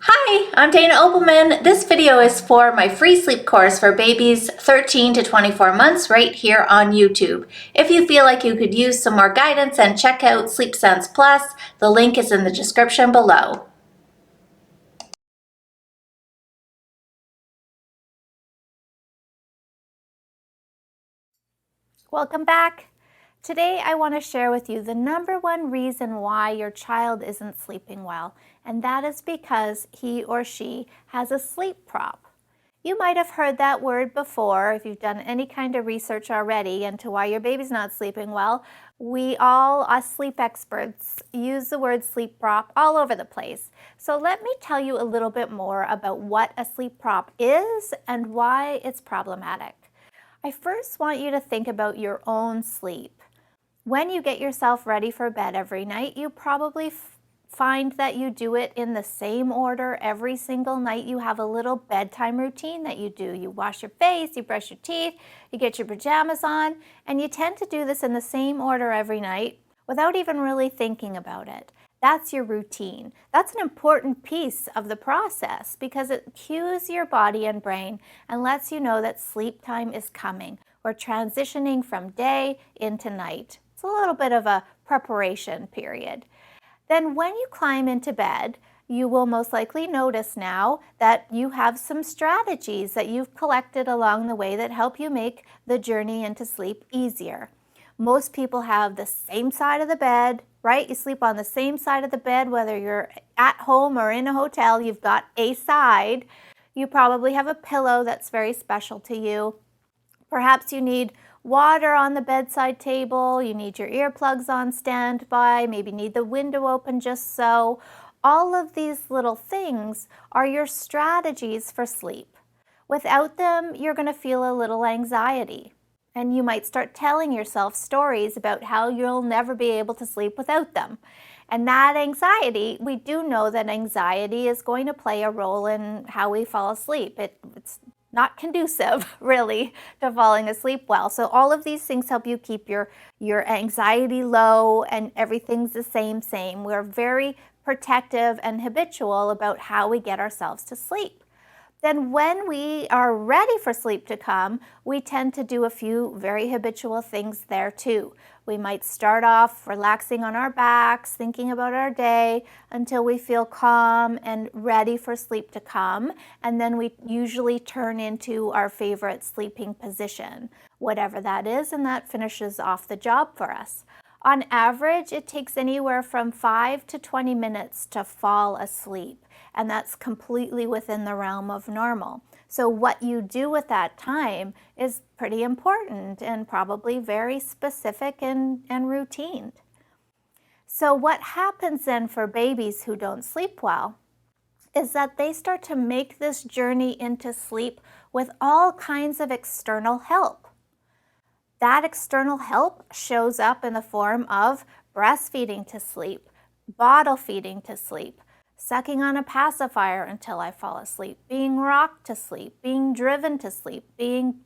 Hi, I'm Dana Obleman. This video is for my free sleep course for babies 13 to 24 months right here on YouTube. If you feel like you could use some more guidance, and check out Sleep Sense Plus, the link is in the description below. Welcome back. Today I want to share with you the number one reason why your child isn't sleeping well, and that is because he or she has a sleep prop. You might have heard that word before if you've done any kind of research already into why your baby's not sleeping well. We all, us sleep experts, use the word sleep prop all over the place. So let me tell you a little bit more about what a sleep prop is and why it's problematic. I first want you to think about your own sleep. When you get yourself ready for bed every night, you probably find that you do it in the same order every single night. You have a little bedtime routine that you do. You wash your face, you brush your teeth, you get your pajamas on, and you tend to do this in the same order every night without even really thinking about it. That's your routine. That's an important piece of the process because it cues your body and brain and lets you know that sleep time is coming. We're transitioning from day into night. It's a little bit of a preparation period. Then when you climb into bed, you will most likely notice now that you have some strategies that you've collected along the way that help you make the journey into sleep easier. Most people have the same side of the bed, right? You sleep on the same side of the bed, whether you're at home or in a hotel, you've got a side. You probably have a pillow that's very special to you. Perhaps you need water on the bedside table, you need your earplugs on standby, maybe need the window open just so. All of these little things are your strategies for sleep. Without them, you're going to feel a little anxiety. And you might start telling yourself stories about how you'll never be able to sleep without them. And that anxiety, we do know that anxiety is going to play a role in how we fall asleep. It's not conducive, really, to falling asleep well. So all of these things help you keep your anxiety low and everything's the same. We're very protective and habitual about how we get ourselves to sleep. Then when we are ready for sleep to come, we tend to do a few very habitual things there too. We might start off relaxing on our backs, thinking about our day until we feel calm and ready for sleep to come. And then we usually turn into our favorite sleeping position, whatever that is, and that finishes off the job for us. On average, it takes anywhere from 5 to 20 minutes to fall asleep, and that's completely within the realm of normal. So what you do with that time is pretty important and probably very specific and routine. So what happens then for babies who don't sleep well is that they start to make this journey into sleep with all kinds of external help. That external help shows up in the form of breastfeeding to sleep, bottle feeding to sleep, sucking on a pacifier until I fall asleep, being rocked to sleep, being driven to sleep, being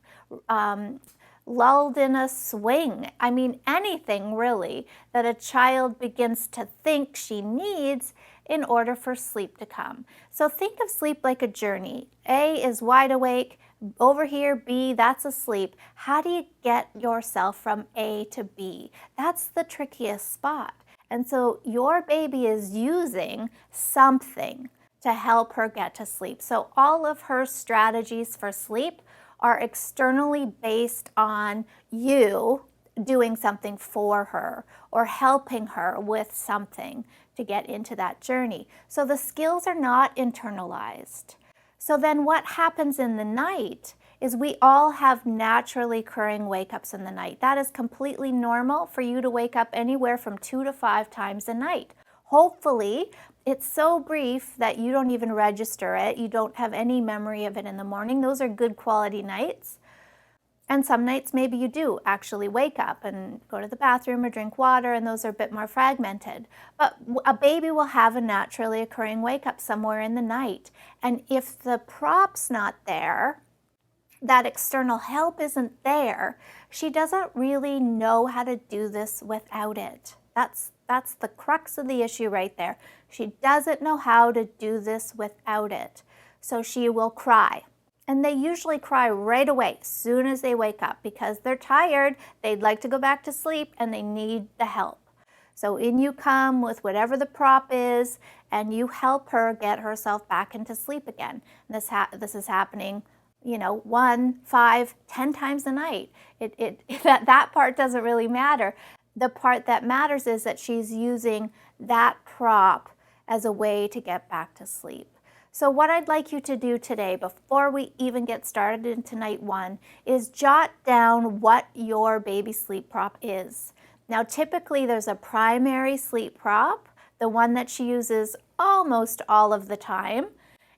lulled in a swing. I mean, anything really that a child begins to think she needs in order for sleep to come. So think of sleep like a journey. A is wide awake. Over here, B, that's asleep. How do you get yourself from A to B? That's the trickiest spot. And so your baby is using something to help her get to sleep. So all of her strategies for sleep are externally based on you doing something for her or helping her with something to get into that journey. So the skills are not internalized. So then what happens in the night is we all have naturally occurring wake-ups in the night. That is completely normal for you to wake up anywhere from 2 to 5 times a night. Hopefully, it's so brief that you don't even register it. You don't have any memory of it in the morning. Those are good quality nights. And some nights maybe you do actually wake up and go to the bathroom or drink water, and those are a bit more fragmented. But a baby will have a naturally occurring wake up somewhere in the night. And if the prop's not there, that external help isn't there, she doesn't really know how to do this without it. That's That's the crux of the issue right there. She doesn't know how to do this without it. So she will cry. And they usually cry right away as soon as they wake up because they're tired, they'd like to go back to sleep, and they need the help. So in you come with whatever the prop is, and you help her get herself back into sleep again. And this is happening, 1, 5, 10 times a night. That part doesn't really matter. The part that matters is that she's using that prop as a way to get back to sleep. So what I'd like you to do today, before we even get started into night 1, is jot down what your baby sleep prop is. Now, typically there's a primary sleep prop, the one that she uses almost all of the time,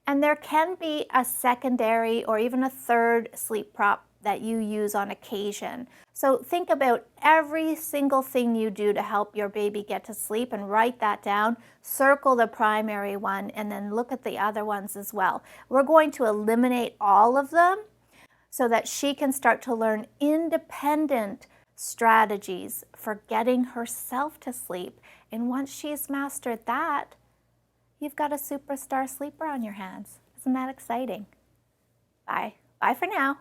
and there can be a secondary or even a third sleep prop that you use on occasion. So think about every single thing you do to help your baby get to sleep and write that down, circle the primary one, and then look at the other ones as well. We're going to eliminate all of them so that she can start to learn independent strategies for getting herself to sleep. And once she's mastered that, you've got a superstar sleeper on your hands. Isn't that exciting? Bye. Bye for now.